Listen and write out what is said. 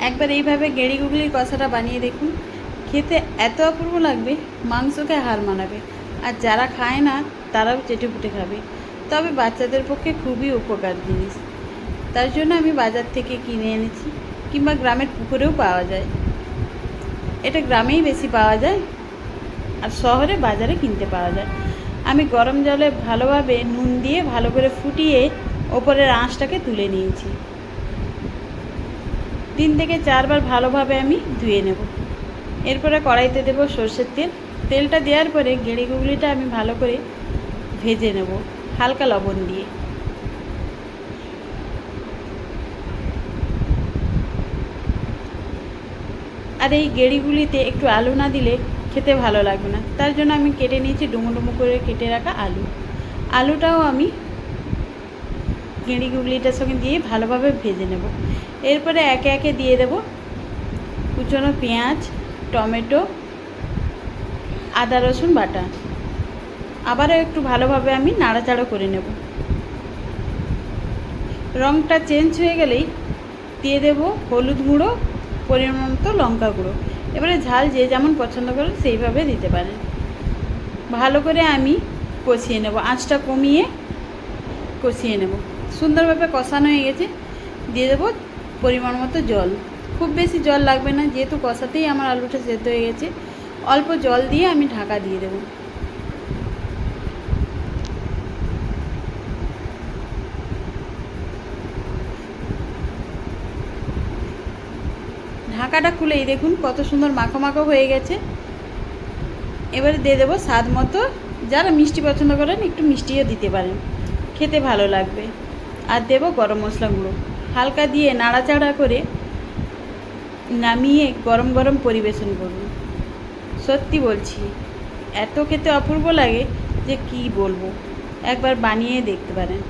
একবার এইভাবে গেঁড়ি গুগলির কষাটা বানিয়ে দেখুন, খেতে এত অপূর্ব লাগবে, মাংসকে হার মানাবে। আর যারা খায় না তারাও চেটেপুটে খাবে। তবে বাচ্চাদের পক্ষে খুবই উপকার জিনিস। তার জন্য আমি বাজার থেকে কিনে এনেছি, কিংবা গ্রামের পুকুরেও পাওয়া যায়। এটা গ্রামেই বেশি পাওয়া যায়, আর শহরে বাজারে কিনতে পাওয়া যায়। আমি গরম জলে ভালোভাবে নুন দিয়ে ভালো করে ফুটিয়ে ওপরের আঁশটাকে তুলে নিয়েছি। 3 থেকে 4 বার ভালোভাবে আমি ধুয়ে নেব। এরপরে কড়াইতে দেব সর্ষের তেল। তেলটা দেওয়ার পরে গেঁড়ি গুগলিটা আমি ভালো করে ভেজে নেব হালকা লবণ দিয়ে। আর এই গেঁড়িগুলিতে একটু আলু না দিলে খেতে ভালো লাগবে না। তার জন্য আমি কেটে নিয়েছি ডুমো ডুমো করে কেটে রাখা আলুটাও আমি গেঁড়ি গুগলিটার সঙ্গে দিয়ে ভালোভাবে ভেজে নেব। এরপরে একে একে দিয়ে দেব কুচনো পেঁয়াজ, টমেটো, আদা রসুন বাটা। আবারও একটু ভালোভাবে আমি নাড়াচাড়া করে নেব। রঙটা চেঞ্জ হয়ে গেলেই দিয়ে দেব হলুদ গুঁড়ো, পরিমাণ মতো লঙ্কা গুঁড়ো। এবারে ঝাল যে যেমন পছন্দ করেন সেইভাবে দিতে পারেন। ভালো করে আমি কষিয়ে নেব, আঁচটা কমিয়ে কষিয়ে নেব। সুন্দরভাবে কষানো হয়ে গেছে, দিয়ে দেবো পরিমাণ মতো জল। খুব বেশি জল লাগবে না, যেহেতু কষাতেই আমার আলুটা সেদ্ধ হয়ে গেছে। অল্প জল দিয়ে আমি ঢাকা দিয়ে দেব। ঢাকাটা খুলেই দেখুন কত সুন্দর মাখো মাখো হয়ে গেছে। এবারে দিয়ে দেবো স্বাদ মতো, যারা মিষ্টি পছন্দ করেন একটু মিষ্টিও দিতে পারেন, খেতে ভালো লাগবে। আর দেবো গরম মশলা গুঁড়ো। হালকা দিয়ে নাড়াচাড়া করে নামিয়ে গরম গরম পরিবেশন করুন। সত্যি বলছি, এত খেতে অপূর্ব লাগে যে কী বলবো। একবার বানিয়ে দেখতে পারেন।